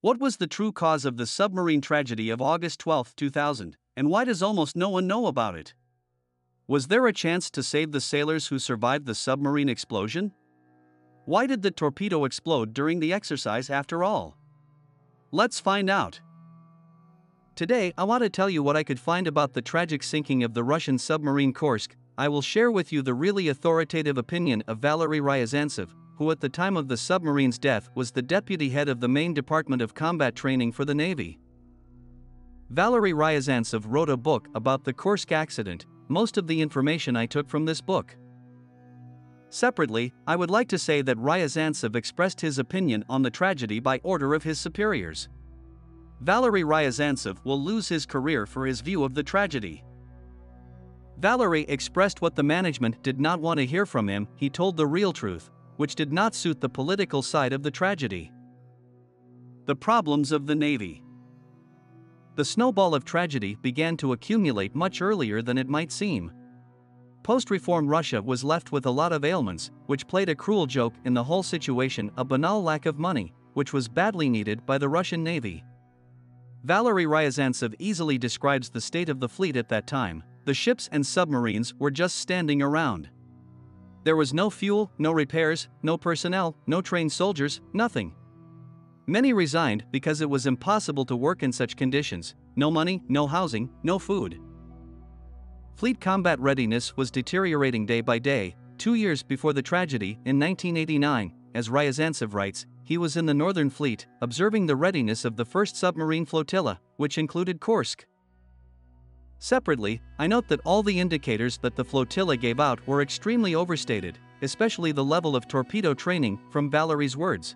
What was the true cause of the submarine tragedy of August 12, 2000, and why does almost no one know about it? Was there a chance to save the sailors who survived the submarine explosion? Why did the torpedo explode during the exercise after all? Let's find out. Today, I want to tell you what I could find about the tragic sinking of the Russian submarine Kursk. I will share with you the really authoritative opinion of Valery Ryazantsev, who at the time of the submarine's death was the deputy head of the main department of combat training for the Navy. Valery Ryazantsev wrote a book about the Kursk accident. Most of the information I took from this book. Separately, I would like to say that Ryazantsev expressed his opinion on the tragedy by order of his superiors. Valery Ryazantsev will lose his career for his view of the tragedy. Valery expressed what the management did not want to hear from him. He told the real truth, which did not suit the political side of the tragedy. The problems of the Navy. The snowball of tragedy began to accumulate much earlier than it might seem. Post-reform Russia was left with a lot of ailments, which played a cruel joke in the whole situation, a banal lack of money, which was badly needed by the Russian Navy. Valery Ryazantsev easily describes the state of the fleet at that time. The ships and submarines were just standing around. There was no fuel, no repairs, no personnel, no trained soldiers, nothing. Many resigned because it was impossible to work in such conditions. No money, no housing, no food. Fleet combat readiness was deteriorating day by day. 2 years before the tragedy, in 1989, as Ryazantsev writes, he was in the Northern Fleet, observing the readiness of the first submarine flotilla, which included Kursk. Separately, I note that all the indicators that the flotilla gave out were extremely overstated, especially the level of torpedo training, from Valery's words.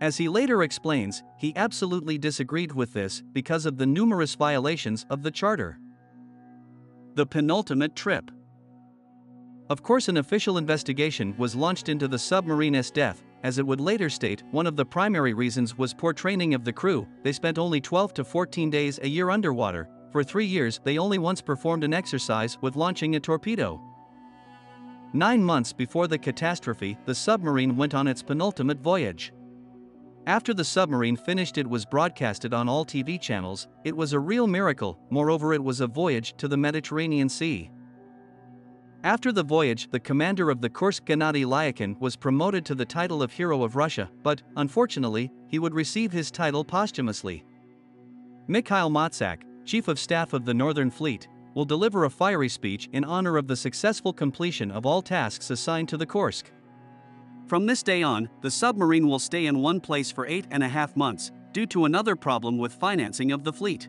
As he later explains, he absolutely disagreed with this because of the numerous violations of the charter. The penultimate trip. Of course, an official investigation was launched into the submarine's death. As it would later state, one of the primary reasons was poor training of the crew. They spent only 12 to 14 days a year underwater. For 3 years, they only once performed an exercise with launching a torpedo. 9 months before the catastrophe, the submarine went on its penultimate voyage. After the submarine finished, it was broadcasted on all TV channels. It was a real miracle. Moreover, it was a voyage to the Mediterranean Sea. After the voyage, the commander of the Kursk, Gennady Lyakhin, was promoted to the title of Hero of Russia, but, unfortunately, he would receive his title posthumously. Mikhail Motsak, Chief of Staff of the Northern Fleet, will deliver a fiery speech in honor of the successful completion of all tasks assigned to the Kursk. From this day on, the submarine will stay in one place for 8.5 months, due to another problem with financing of the fleet.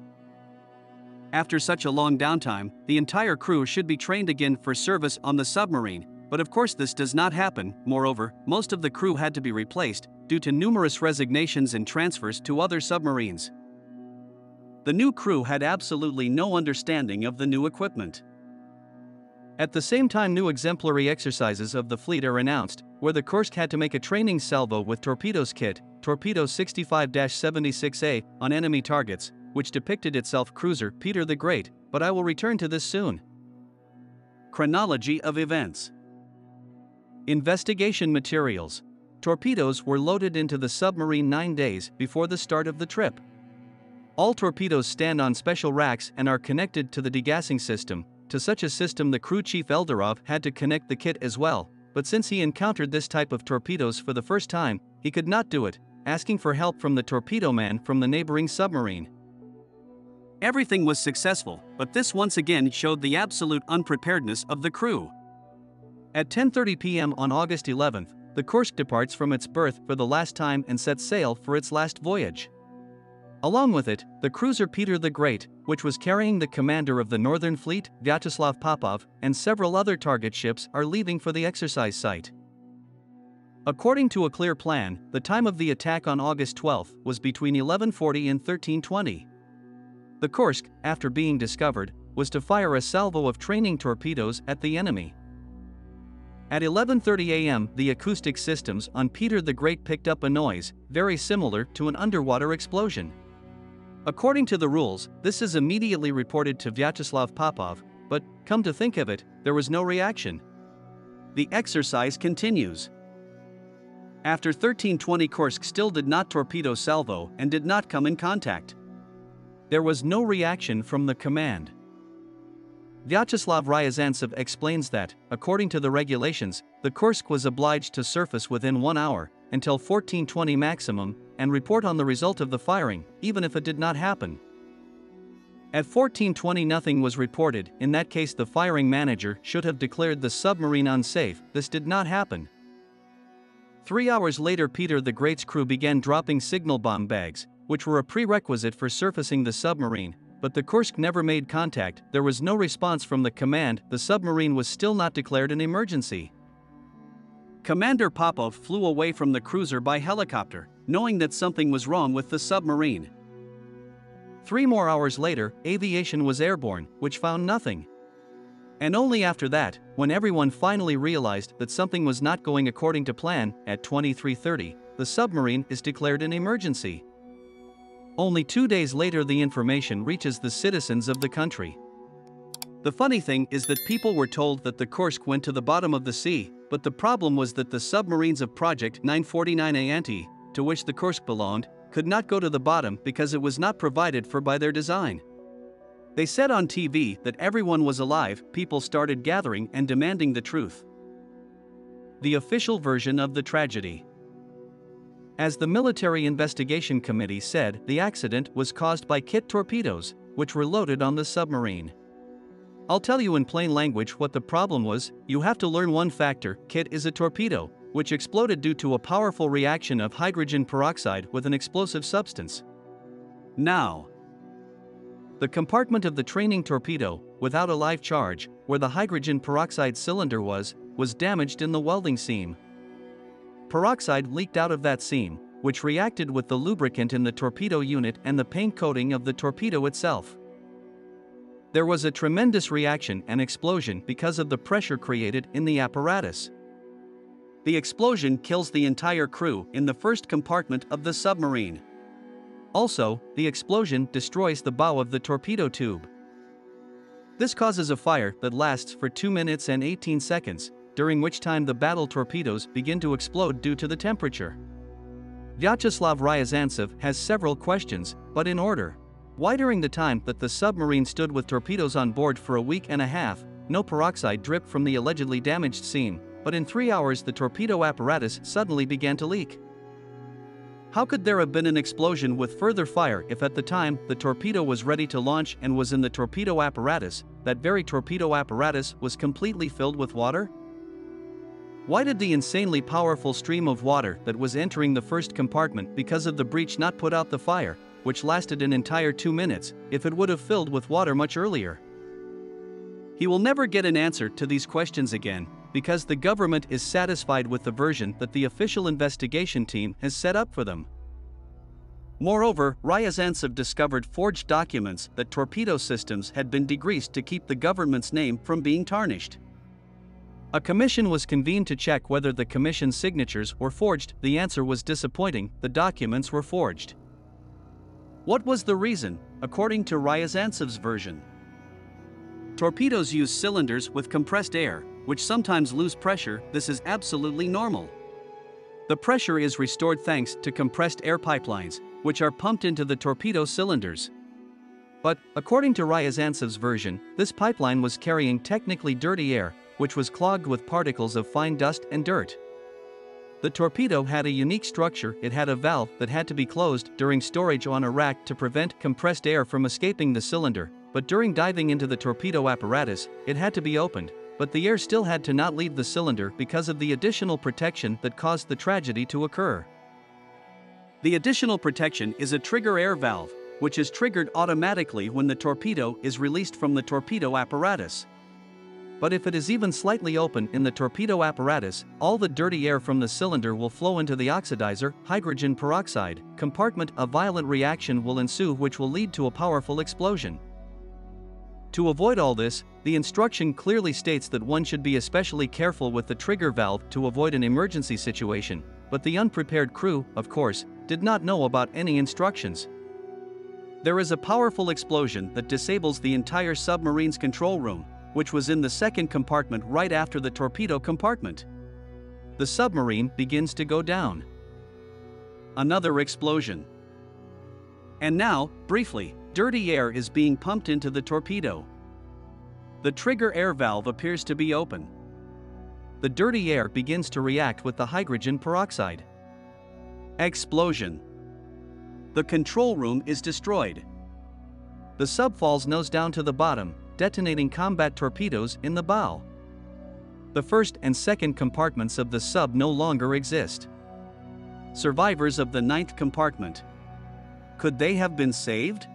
After such a long downtime, the entire crew should be trained again for service on the submarine, but of course this does not happen. Moreover, most of the crew had to be replaced, due to numerous resignations and transfers to other submarines. The new crew had absolutely no understanding of the new equipment. At the same time, new exemplary exercises of the fleet are announced, where the Kursk had to make a training salvo with torpedoes kit, Torpedo 65-76A, on enemy targets, which depicted itself cruiser Peter the Great, but I will return to this soon. Chronology of events. Investigation materials. Torpedoes were loaded into the submarine 9 days before the start of the trip. All torpedoes stand on special racks and are connected to the degassing system. To such a system, the crew chief Eldarov had to connect the kit as well, but since he encountered this type of torpedoes for the first time, he could not do it, asking for help from the torpedo man from the neighboring submarine. Everything was successful, but this once again showed the absolute unpreparedness of the crew. At 10:30 p.m. on August 11th, the Kursk departs from its berth for the last time and sets sail for its last voyage. Along with it, the cruiser Peter the Great, which was carrying the commander of the Northern Fleet, Vyacheslav Popov, and several other target ships, are leaving for the exercise site. According to a clear plan, the time of the attack on August 12 was between 11:40 and 13:20. The Kursk, after being discovered, was to fire a salvo of training torpedoes at the enemy. At 11:30 a.m., the acoustic systems on Peter the Great picked up a noise very similar to an underwater explosion. According to the rules, this is immediately reported to Vyacheslav Popov, but, come to think of it, there was no reaction. The exercise continues. After 1320, Kursk still did not torpedo salvo and did not come in contact. There was no reaction from the command. Vyacheslav Ryazantsev explains that, according to the regulations, the Kursk was obliged to surface within 1 hour, until 1420 maximum, and report on the result of the firing, even if it did not happen. At 1420 nothing was reported. In that case the firing manager should have declared the submarine unsafe. This did not happen. 3 hours later Peter the Great's crew began dropping signal bomb bags, which were a prerequisite for surfacing the submarine, but the Kursk never made contact. There was no response from the command. The submarine was still not declared an emergency. Commander Popov flew away from the cruiser by helicopter, knowing that something was wrong with the submarine. 3 more hours later, aviation was airborne, which found nothing. And only after that, when everyone finally realized that something was not going according to plan, at 23:30, the submarine is declared an emergency. Only 2 days later the information reaches the citizens of the country. The funny thing is that people were told that the Kursk went to the bottom of the sea, but the problem was that the submarines of Project 949 Anti, to which the Kursk belonged, could not go to the bottom because it was not provided for by their design. They said on TV that everyone was alive. People started gathering and demanding the truth. The official version of the tragedy. As the Military Investigation Committee said, the accident was caused by kit torpedoes, which were loaded on the submarine. I'll tell you in plain language what the problem was. You have to learn one factor. Kit is a torpedo, which exploded due to a powerful reaction of hydrogen peroxide with an explosive substance. Now, the compartment of the training torpedo, without a live charge, where the hydrogen peroxide cylinder was damaged in the welding seam. Peroxide leaked out of that seam, which reacted with the lubricant in the torpedo unit and the paint coating of the torpedo itself. There was a tremendous reaction and explosion because of the pressure created in the apparatus. The explosion kills the entire crew in the first compartment of the submarine. Also, the explosion destroys the bow of the torpedo tube. This causes a fire that lasts for 2 minutes and 18 seconds, during which time the battle torpedoes begin to explode due to the temperature. Vyacheslav Ryazantsev has several questions, but in order. Why during the time that the submarine stood with torpedoes on board for a week and a half, no peroxide dripped from the allegedly damaged seam, but in 3 hours the torpedo apparatus suddenly began to leak? How could there have been an explosion with further fire if at the time the torpedo was ready to launch and was in the torpedo apparatus, that very torpedo apparatus was completely filled with water? Why did the insanely powerful stream of water that was entering the first compartment because of the breach not put out the fire, which lasted an entire 2 minutes, if it would have filled with water much earlier? He will never get an answer to these questions again, because the government is satisfied with the version that the official investigation team has set up for them. Moreover, Ryazantsev discovered forged documents that torpedo systems had been degreased to keep the government's name from being tarnished. A commission was convened to check whether the commission's signatures were forged. The answer was disappointing. The documents were forged. What was the reason, according to Ryazantsev's version? Torpedoes use cylinders with compressed air, which sometimes lose pressure. This is absolutely normal. The pressure is restored thanks to compressed air pipelines, which are pumped into the torpedo cylinders. But, according to Ryazantsev's version, this pipeline was carrying technically dirty air, which was clogged with particles of fine dust and dirt. The torpedo had a unique structure. It had a valve that had to be closed during storage on a rack to prevent compressed air from escaping the cylinder, but during diving into the torpedo apparatus, it had to be opened, but the air still had to not leave the cylinder because of the additional protection that caused the tragedy to occur. The additional protection is a trigger air valve, which is triggered automatically when the torpedo is released from the torpedo apparatus. But if it is even slightly open in the torpedo apparatus, all the dirty air from the cylinder will flow into the oxidizer, hydrogen peroxide, compartment. A violent reaction will ensue which will lead to a powerful explosion. To avoid all this, the instruction clearly states that one should be especially careful with the trigger valve to avoid an emergency situation, but the unprepared crew, of course, did not know about any instructions. There is a powerful explosion that disables the entire submarine's control room, which was in the second compartment right after the torpedo compartment. the submarine begins to go down. Another explosion. And now, briefly, dirty air is being pumped into the torpedo. The trigger air valve appears to be open. The dirty air begins to react with the hydrogen peroxide. Explosion. The control room is destroyed. The sub falls nose down to the bottom, detonating combat torpedoes in the bow. The first and second compartments of the sub no longer exist. Survivors of the ninth compartment. Could they have been saved?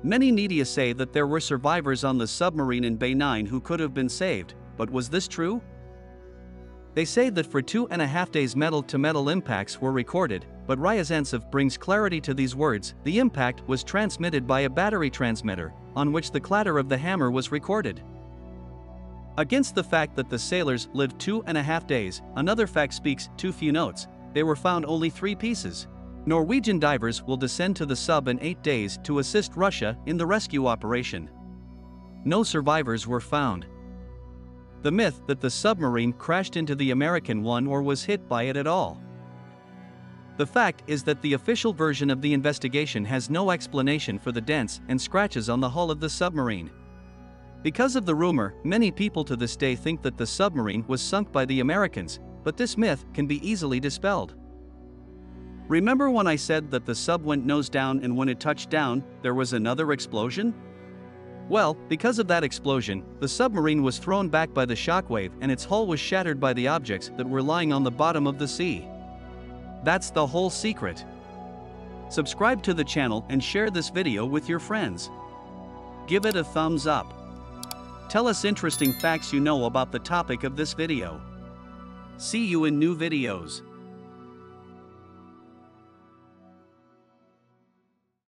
Many media say that there were survivors on the submarine in Bay 9 who could have been saved, but was this true? They say that for 2.5 days metal-to-metal impacts were recorded, but Ryazantsev brings clarity to these words. The impact was transmitted by a battery transmitter, on which the clatter of the hammer was recorded. Against the fact that the sailors lived 2.5 days, another fact speaks too few notes. They were found only 3 pieces. Norwegian divers will descend to the sub in 8 days to assist Russia in the rescue operation. No survivors were found. The myth that the submarine crashed into the American one or was hit by it at all. The fact is that the official version of the investigation has no explanation for the dents and scratches on the hull of the submarine. Because of the rumor, many people to this day think that the submarine was sunk by the Americans, but this myth can be easily dispelled. Remember when I said that the sub went nose down and when it touched down, there was another explosion? Well, because of that explosion, the submarine was thrown back by the shockwave and its hull was shattered by the objects that were lying on the bottom of the sea. That's the whole secret. Subscribe to the channel and share this video with your friends. Give it a thumbs up. Tell us interesting facts you know about the topic of this video. See you in new videos.